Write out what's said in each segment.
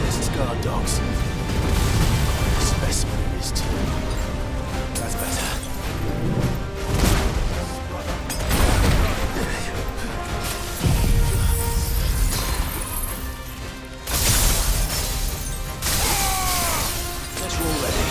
This is guard dogs. Specimen it is too. That's better. Guess you're all ready.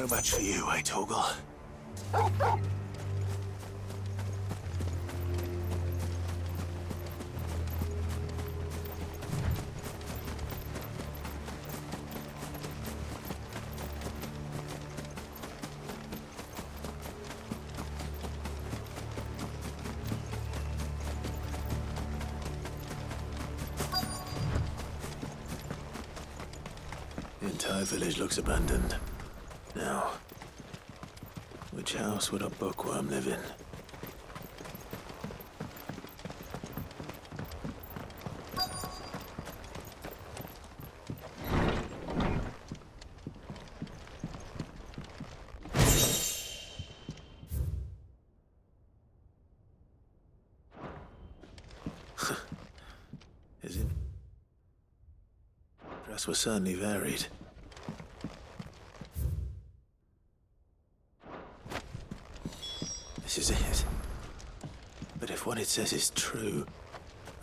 No match for you, eh, Torgal? The entire village looks abandoned. Now, which house would a bookworm live in? Is it? Dress was certainly varied. This is it. But if what it says is true,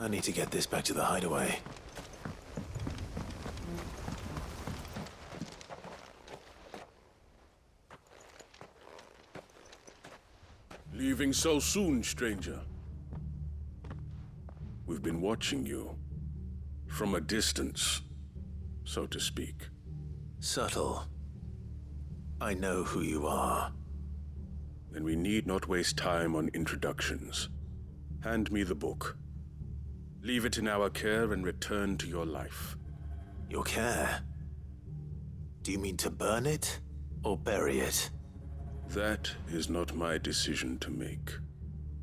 I need to get this back to the hideaway. Leaving so soon, stranger? We've been watching you. From a distance, so to speak. Subtle. I know who you are. Then we need not waste time on introductions. Hand me the book. Leave it in our care and return to your life. Your care? Do you mean to burn it or bury it? That is not my decision to make.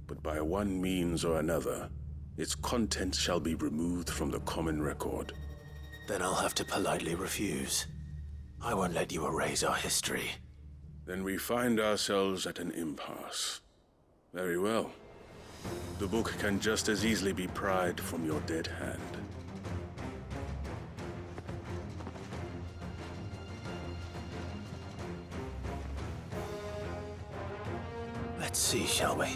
But by one means or another, its contents shall be removed from the common record. Then I'll have to politely refuse. I won't let you erase our history. Then we find ourselves at an impasse. Very well. The book can just as easily be pried from your dead hand. Let's see, shall we?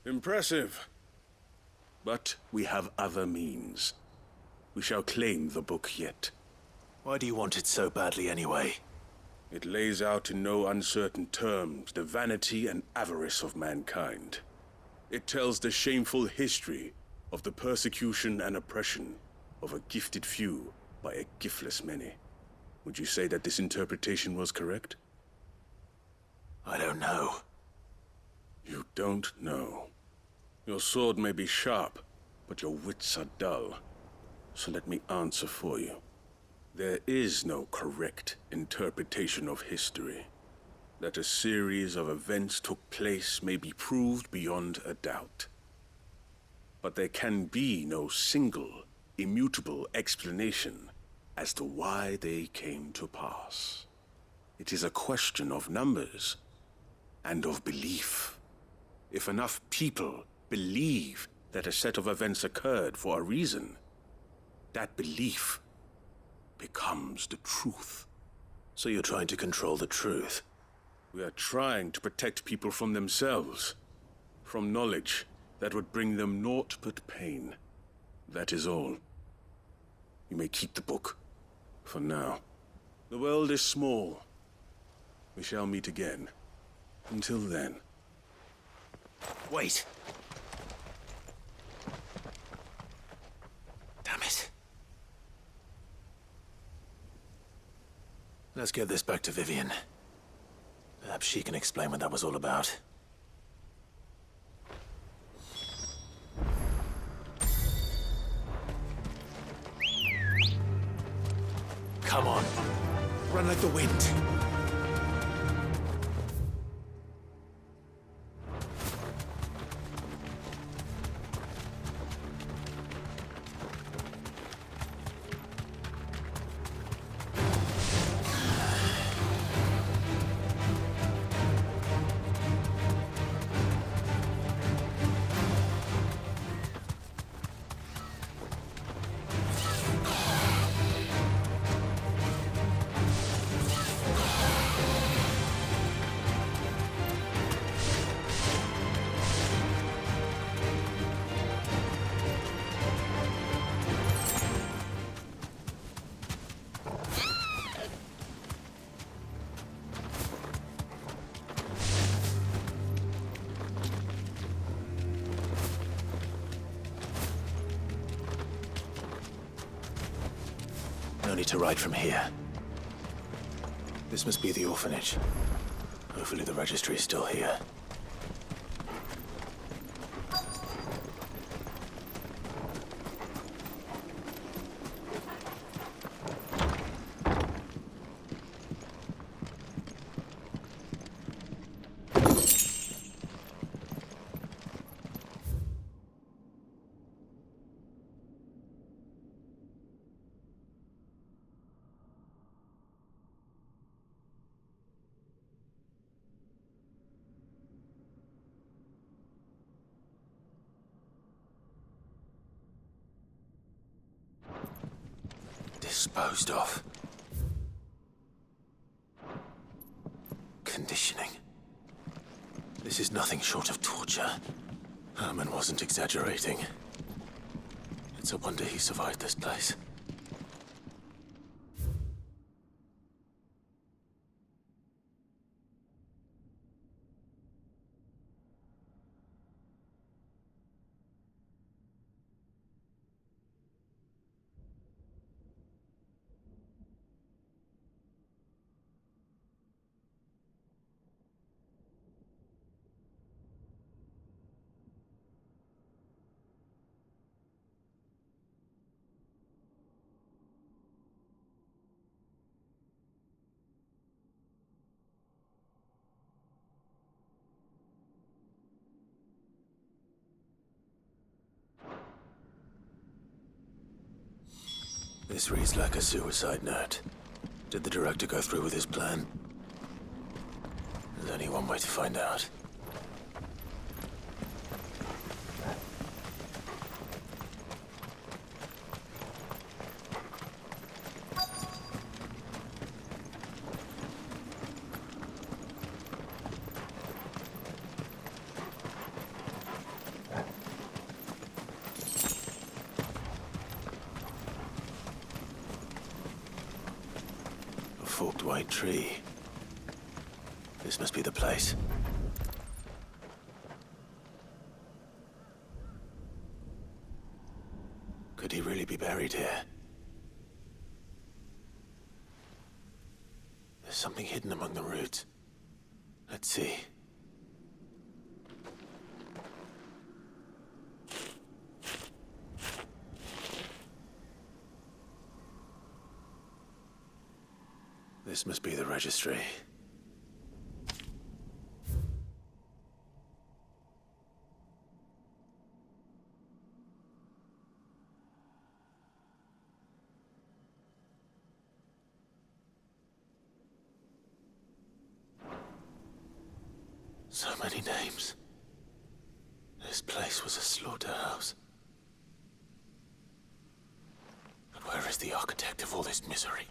Impressive. But we have other means. We shall claim the book yet. Why do you want it so badly anyway? It lays out in no uncertain terms the vanity and avarice of mankind. It tells the shameful history of the persecution and oppression of a gifted few by a giftless many. Would you say that this interpretation was correct? I don't know. You don't know. Your sword may be sharp, but your wits are dull. So let me answer for you. There is no correct interpretation of history. That a series of events took place may be proved beyond a doubt. But there can be no single, immutable explanation as to why they came to pass. It is a question of numbers and of belief. If enough people believe that a set of events occurred for a reason, that belief becomes the truth. So you're trying to control the truth? We are trying to protect people from themselves, from knowledge that would bring them naught but pain. That is all. You may keep the book, for now. The world is small. We shall meet again. Until then. Wait! Damn it. Let's get this back to Vivian. Perhaps she can explain what that was all about. Come on. Run like the wind. No need to ride from here. This must be the orphanage. Hopefully the registry is still here. Disposed of. Conditioning. This is nothing short of torture. Herman wasn't exaggerating. It's a wonder he survived this place. This reads like a suicide note. Did the director go through with his plan? There's only one way to find out. Forked white tree. This must be the place. Could he really be buried here? There's something hidden among the roots. Let's see. This must be the registry. So many names. This place was a slaughterhouse. But where is the architect of all this misery?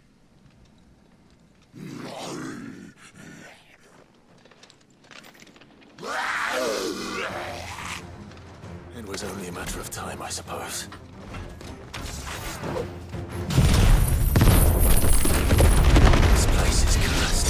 It was only a matter of time, I suppose. This place is cursed.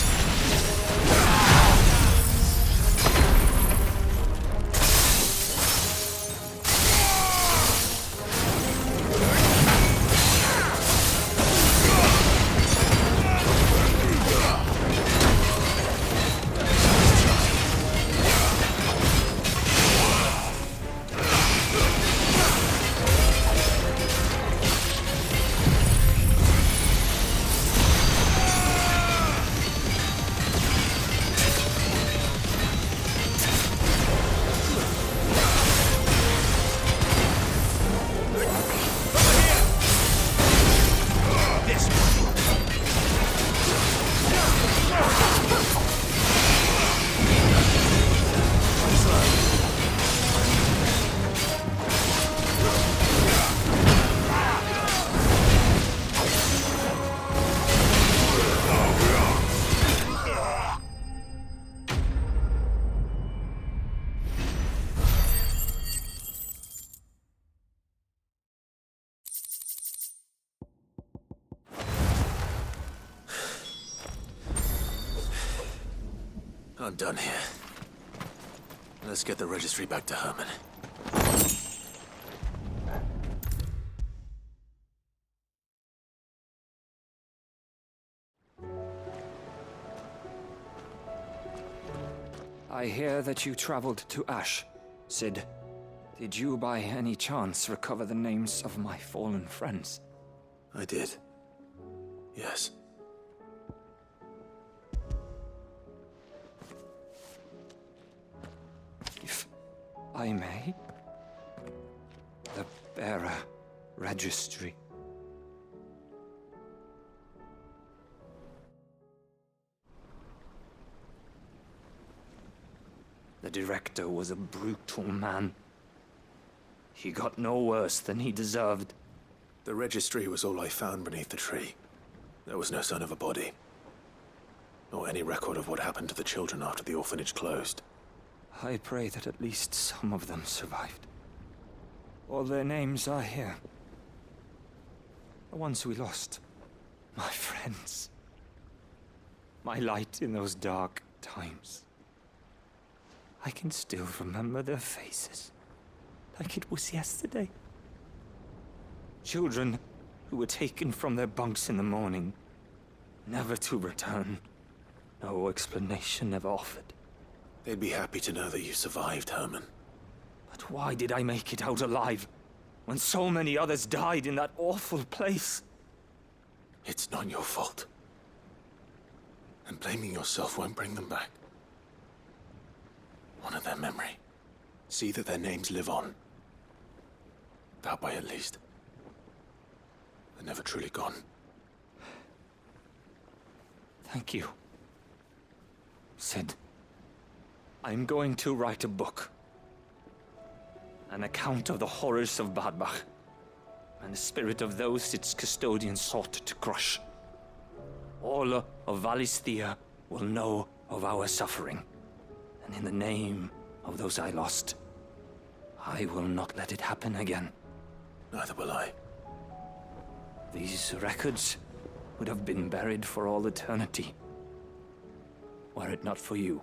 I'm done here. Let's get the registry back to Herman. I hear that you traveled to Ash, Sid. Did you by any chance recover the names of my fallen friends? I did. Yes. If I may? The bearer registry. The director was a brutal man. He got no worse than he deserved. The registry was all I found beneath the tree. There was no sign of a body. Or any record of what happened to the children after the orphanage closed. I pray that at least some of them survived. All their names are here. The ones we lost. My friends. My light in those dark times. I can still remember their faces, like it was yesterday. Children who were taken from their bunks in the morning, never to return. No explanation ever offered. They'd be happy to know that you survived, Herman. But why did I make it out alive, when so many others died in that awful place? It's not your fault. And blaming yourself won't bring them back. Honor their memory. See that their names live on. That way, at least. They're never truly gone. Thank you. Sid, I'm going to write a book. An account of the horrors of Badbach, and the spirit of those its custodians sought to crush. All of Valisthea will know of our suffering. And in the name of those I lost, I will not let it happen again. Neither will I. These records would have been buried for all eternity, were it not for you.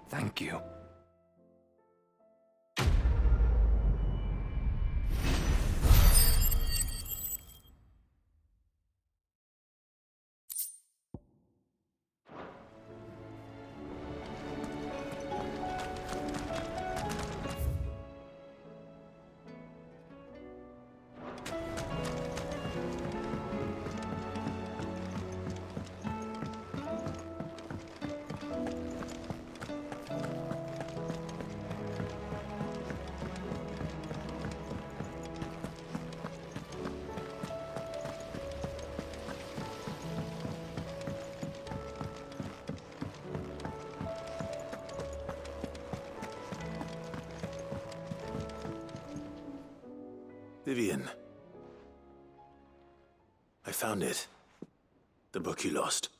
Thank you. Vivian. I found it. The book you lost.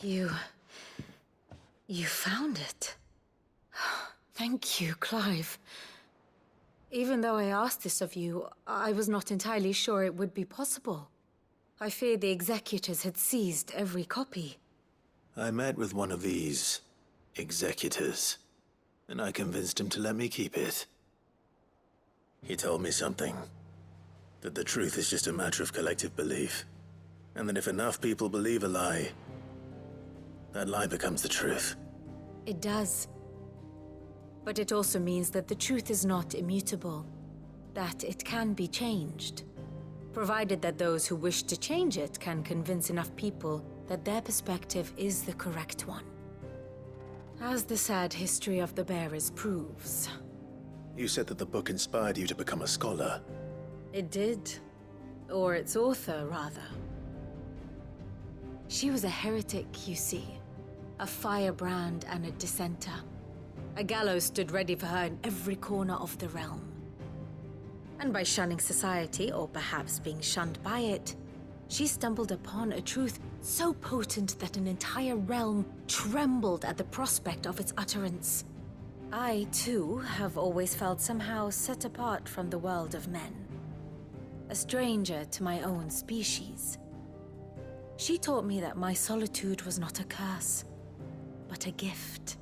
You found it. Thank you, Clive. Even though I asked this of you, I was not entirely sure it would be possible. I feared the executors had seized every copy. I met with one of these executors, and I convinced him to let me keep it. He told me something. That the truth is just a matter of collective belief. And that if enough people believe a lie, that lie becomes the truth. It does. But it also means that the truth is not immutable. That it can be changed. Provided that those who wish to change it can convince enough people that their perspective is the correct one. As the sad history of the bearers proves. You said that the book inspired you to become a scholar. It did. Or its author, rather. She was a heretic, you see. A firebrand and a dissenter. A gallows stood ready for her in every corner of the realm. And by shunning society, or perhaps being shunned by it, she stumbled upon a truth so potent that an entire realm trembled at the prospect of its utterance. I, too, have always felt somehow set apart from the world of men. A stranger to my own species. She taught me that my solitude was not a curse, but a gift.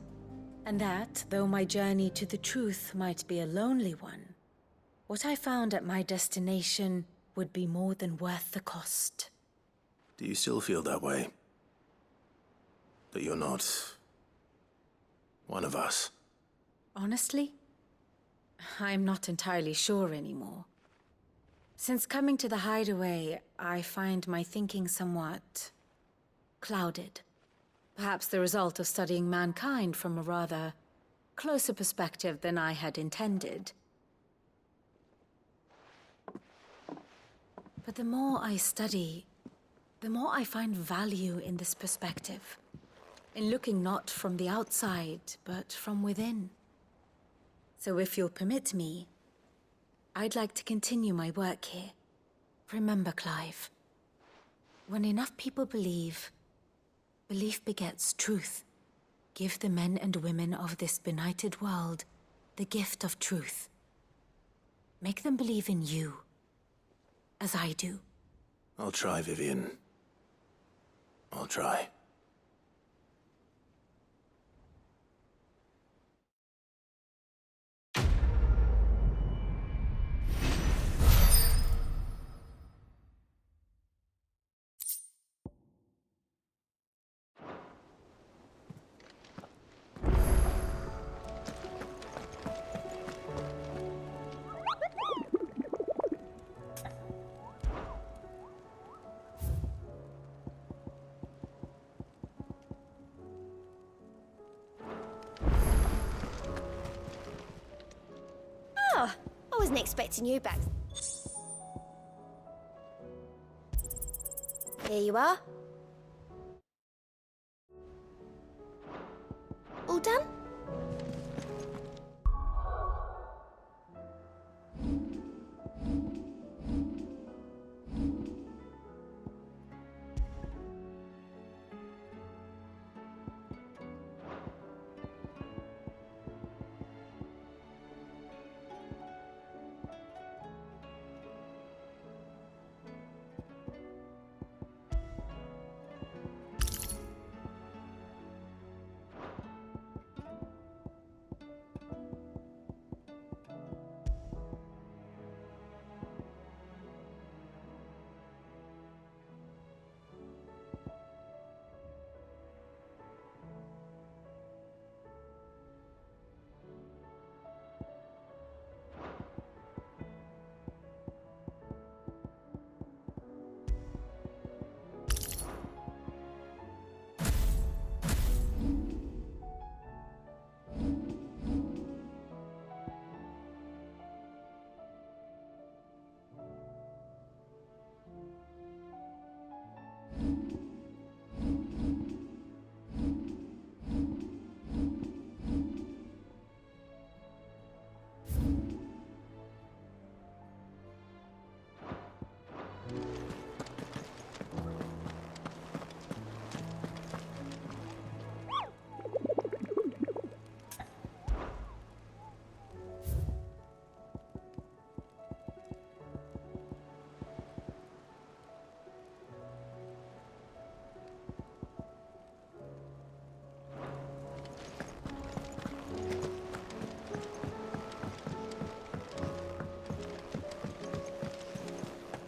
And that, though my journey to the truth might be a lonely one, what I found at my destination would be more than worth the cost. Do you still feel that way? That you're not one of us? Honestly, I'm not entirely sure anymore. Since coming to the hideaway, I find my thinking somewhat clouded. Perhaps the result of studying mankind from a rather closer perspective than I had intended. But the more I study, the more I find value in this perspective. In looking not from the outside, but from within. So if you'll permit me, I'd like to continue my work here. Remember, Clive, when enough people believe, belief begets truth. Give the men and women of this benighted world the gift of truth. Make them believe in you, as I do. I'll try, Vivian. I'll try. Oh, I wasn't expecting you back. Here you are. All done?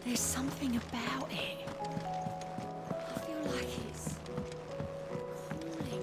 There's something about it. I feel like it's calling to me.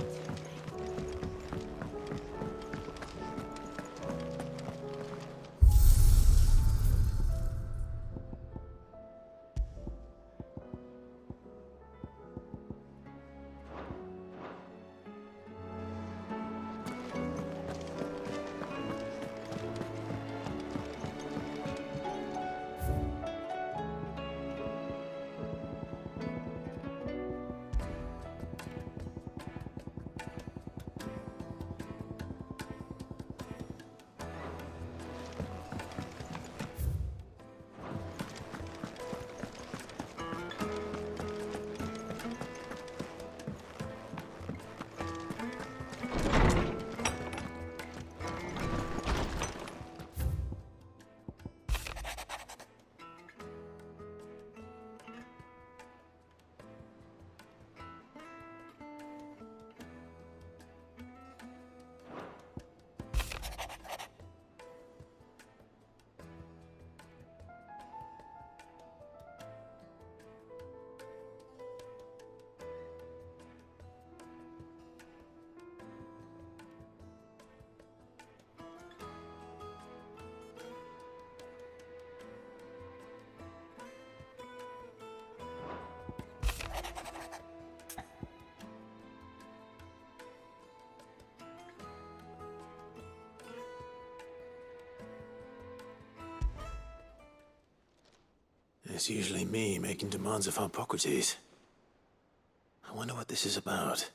It's usually me making demands of Hippocrates. I wonder what this is about.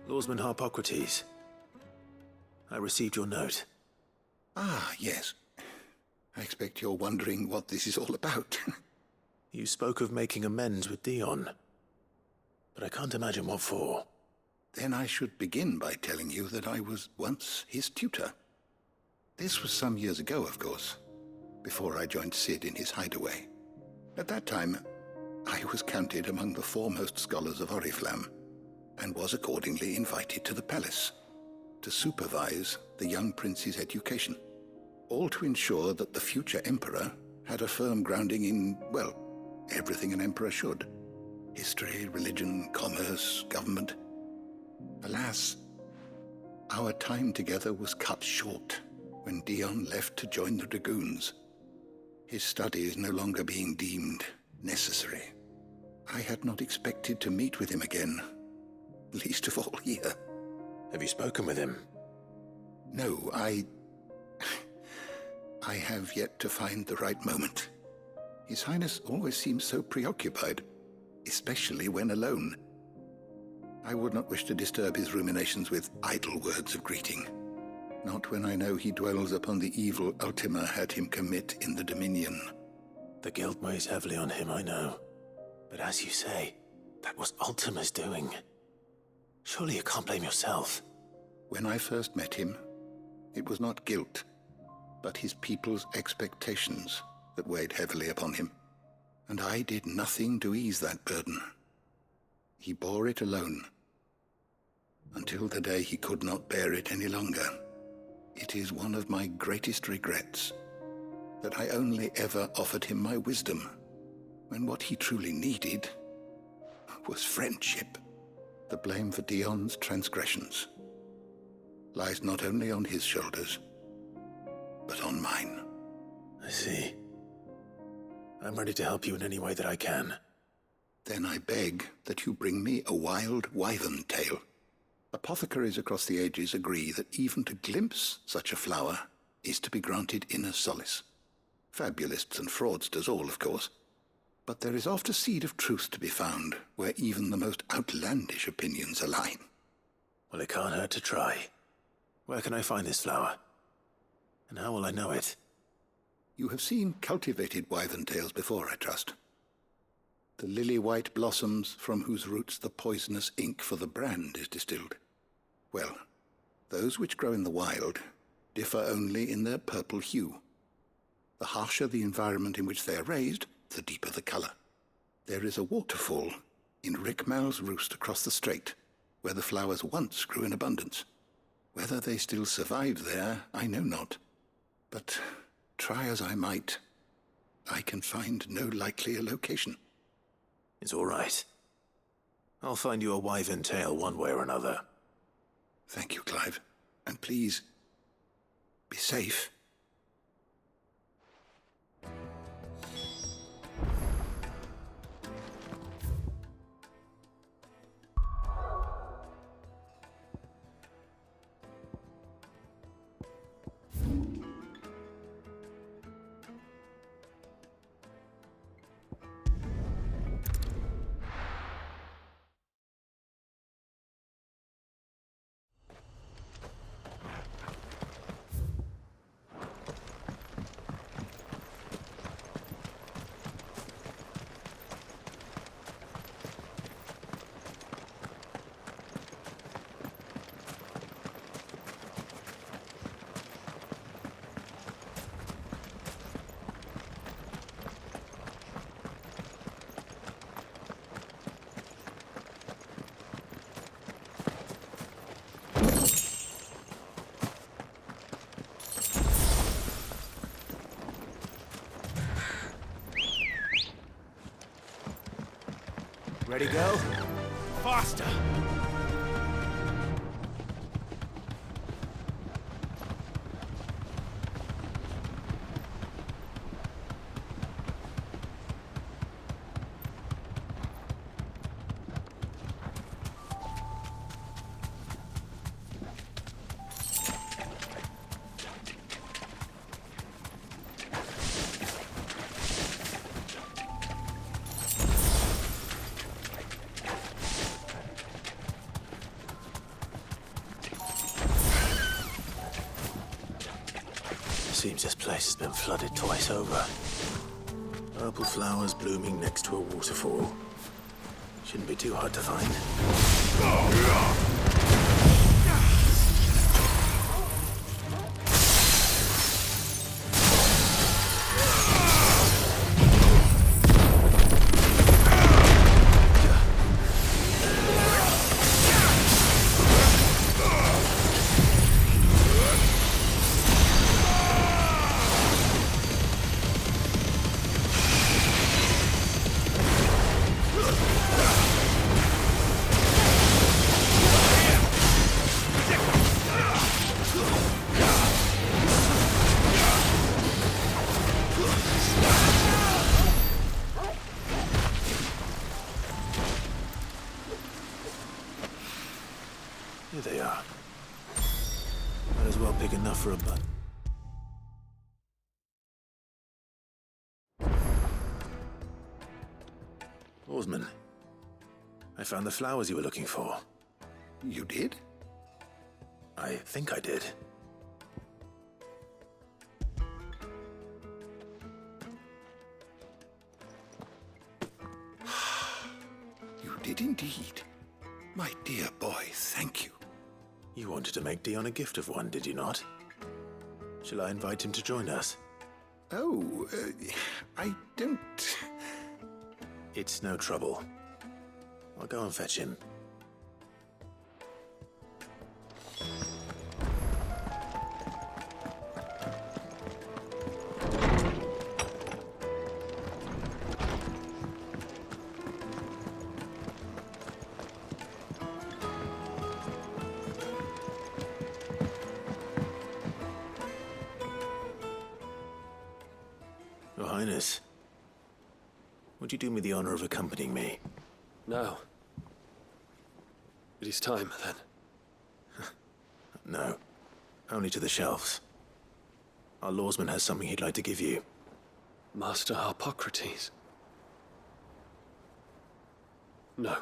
Lawsman Hippocrates, I received your note. Ah, yes. I expect you're wondering what this is all about. You spoke of making amends with Dion, but I can't imagine what for. Then I should begin by telling you that I was once his tutor. This was some years ago, of course, before I joined Sid in his hideaway. At that time, I was counted among the foremost scholars of Oriflamme, and was accordingly invited to the palace to supervise the young prince's education, all to ensure that the future emperor had a firm grounding in, well, everything an emperor should. History, religion, commerce, government. Alas, our time together was cut short when Dion left to join the dragoons, his studies no longer being deemed necessary. I had not expected to meet with him again, least of all here. Have you spoken with him? No, I have yet to find the right moment. His Highness always seems so preoccupied, especially when alone. I would not wish to disturb his ruminations with idle words of greeting, not when I know he dwells upon the evil Ultima had him commit in the Dominion. The guilt weighs heavily on him, I know. But as you say, that was Ultima's doing. Surely you can't blame yourself. When I first met him, it was not guilt, but his people's expectations that weighed heavily upon him. And I did nothing to ease that burden. He bore it alone, until the day he could not bear it any longer. It is one of my greatest regrets that I only ever offered him my wisdom, when what he truly needed was friendship. The blame for Dion's transgressions lies not only on his shoulders, but on mine. I see. I'm ready to help you in any way that I can. Then I beg that you bring me a wild wyvern tail. Apothecaries across the ages agree that even to glimpse such a flower is to be granted inner solace. Fabulists and fraudsters all, of course. But there is oft a seed of truth to be found where even the most outlandish opinions align. Well, it can't hurt to try. Where can I find this flower? And how will I know it? You have seen cultivated wyvern tails before, I trust. The lily-white blossoms from whose roots the poisonous ink for the brand is distilled. Well, those which grow in the wild differ only in their purple hue. The harsher the environment in which they are raised, the deeper the color. There is a waterfall in Rickmal's roost across the strait, where the flowers once grew in abundance. Whether they still survive there, I know not. But try as I might, I can find no likelier location. It's all right. I'll find you a wyvern tail one way or another. Thank you, Clive. And please, be safe. Ready, go? Faster! Seems this place has been flooded twice over. Purple flowers blooming next to a waterfall. Shouldn't be too hard to find. Here they are. Might as well pick enough for a butt. Oarsman, I found the flowers you were looking for. You did? I think I did. You did indeed. My dear boy, thank you. You wanted to make Dion a gift of one, did you not? Shall I invite him to join us? Oh, I don't... It's no trouble. I'll go and fetch him. Your Highness, would you do me the honor of accompanying me? Now. It is time, then. No, only to the shelves. Our lawsman has something he'd like to give you. Master Harpocrates. No.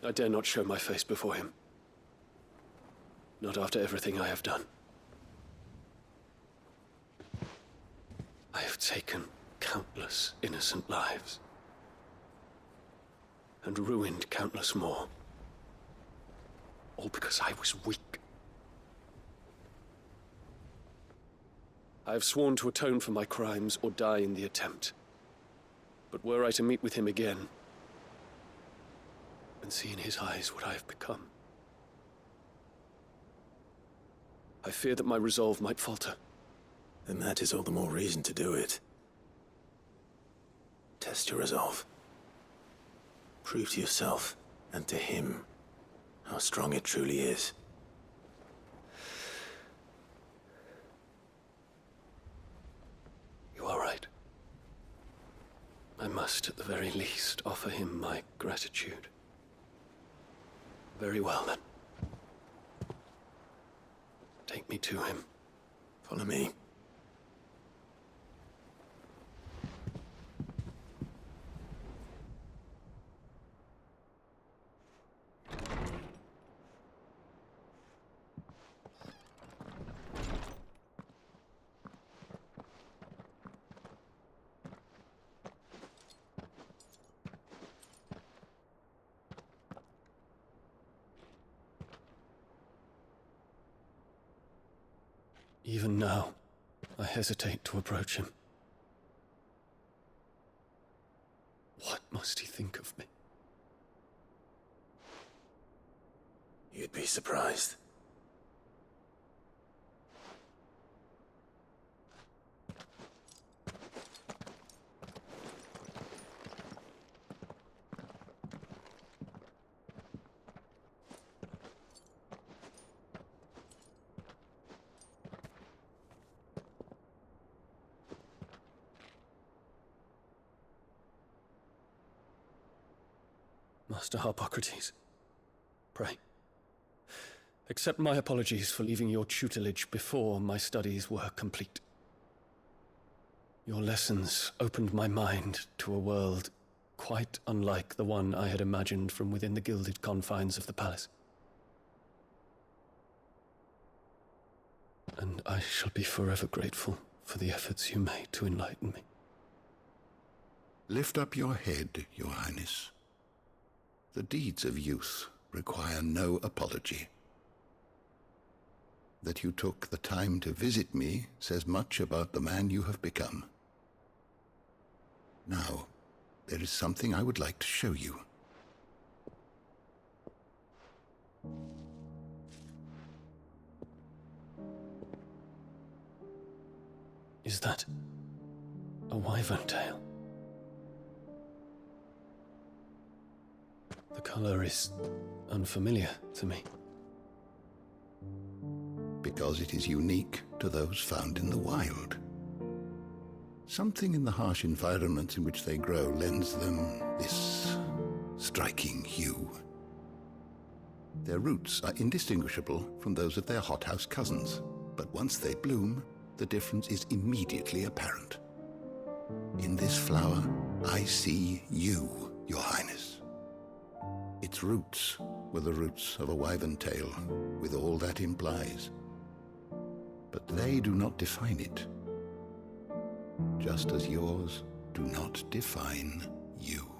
I dare not show my face before him. Not after everything I have done. I have taken countless innocent lives. And ruined countless more. All because I was weak. I have sworn to atone for my crimes or die in the attempt. But were I to meet with him again, and see in his eyes what I have become, I fear that my resolve might falter. Then that is all the more reason to do it. Test your resolve. Prove to yourself and to him how strong it truly is. You are right. I must, at the very least, offer him my gratitude. Very well, then. Take me to him. Follow me. Even now, I hesitate to approach him. What must he think of me? You'd be surprised. Master Harpocrates, pray, accept my apologies for leaving your tutelage before my studies were complete. Your lessons opened my mind to a world quite unlike the one I had imagined from within the gilded confines of the palace. And I shall be forever grateful for the efforts you made to enlighten me. Lift up your head, Your Highness. The deeds of youth require no apology. That you took the time to visit me says much about the man you have become. Now, there is something I would like to show you. Is that a wyvern tail? The color is unfamiliar to me. Because it is unique to those found in the wild. Something in the harsh environments in which they grow lends them this striking hue. Their roots are indistinguishable from those of their hothouse cousins, but once they bloom, the difference is immediately apparent. In this flower, I see you, Your Highness. Its roots were the roots of a wyvern tail, with all that implies. But they do not define it, just as yours do not define you.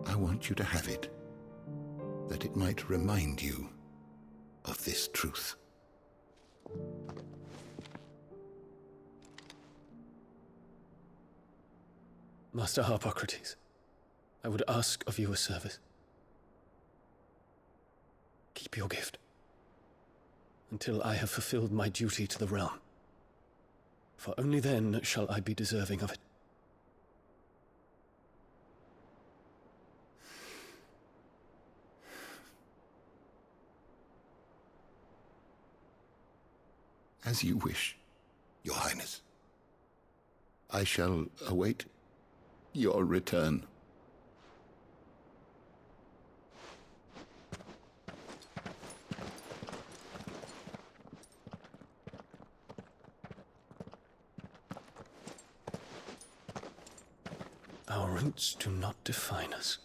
I want you to have it, that it might remind you of this truth. Master Harpocrates, I would ask of you a service. Keep your gift until I have fulfilled my duty to the realm, for only then shall I be deserving of it. As you wish, Your Highness. I shall await your return. Our roots do not define us.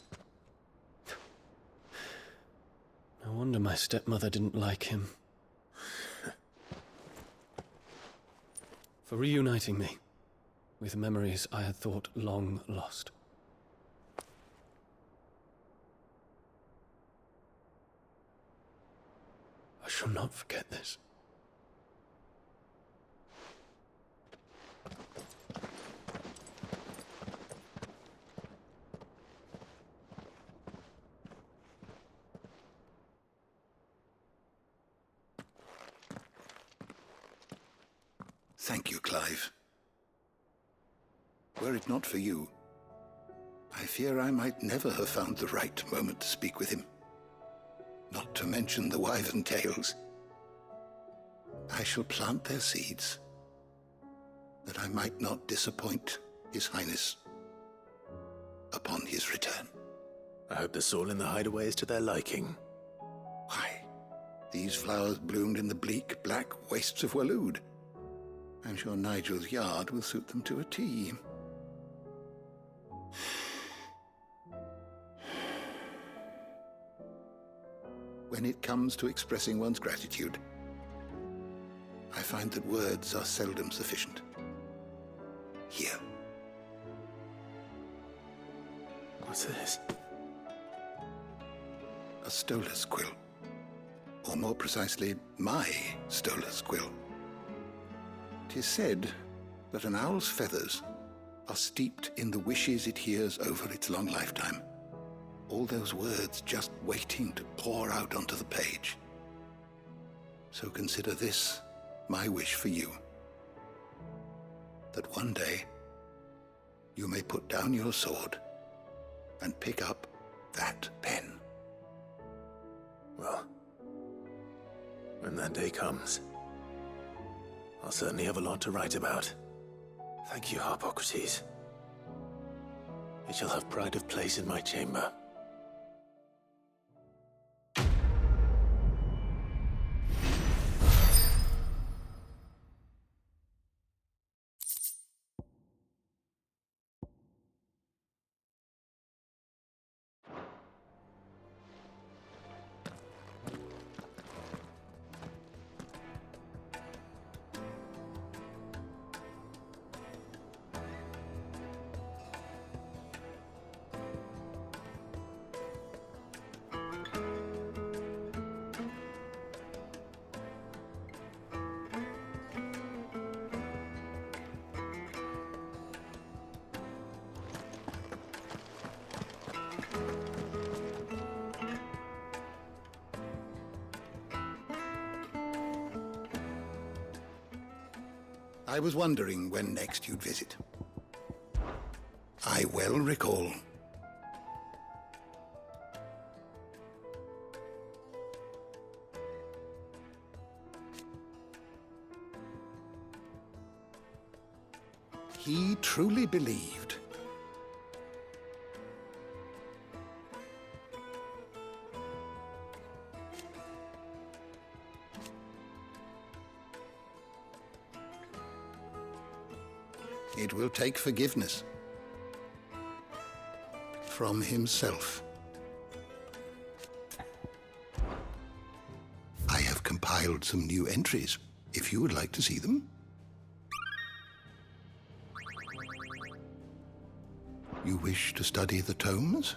No wonder my stepmother didn't like him. For reuniting me with memories I had thought long lost. I shall not forget this. Thank you, Clive. Were it not for you, I fear I might never have found the right moment to speak with him. Not to mention the wyvern tales. I shall plant their seeds, that I might not disappoint His Highness upon his return. I hope the soul in the hideaway is to their liking. Why, these flowers bloomed in the bleak, black wastes of Waloed. I'm sure Nigel's yard will suit them to a T. When it comes to expressing one's gratitude, I find that words are seldom sufficient. Here. What's this? A stolas quill. Or more precisely, my stolas quill. 'Tis said that an owl's feathers are steeped in the wishes it hears over its long lifetime. All those words just waiting to pour out onto the page. So consider this my wish for you. That one day you may put down your sword and pick up that pen. Well, when that day comes, I'll certainly have a lot to write about. Thank you, Harpocrates. It shall have pride of place in my chamber. I was wondering when next you'd visit. I well recall. He truly believed. It will take forgiveness from himself. I have compiled some new entries, if you would like to see them. You wish to study the tomes?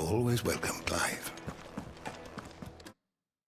always welcome, Clive.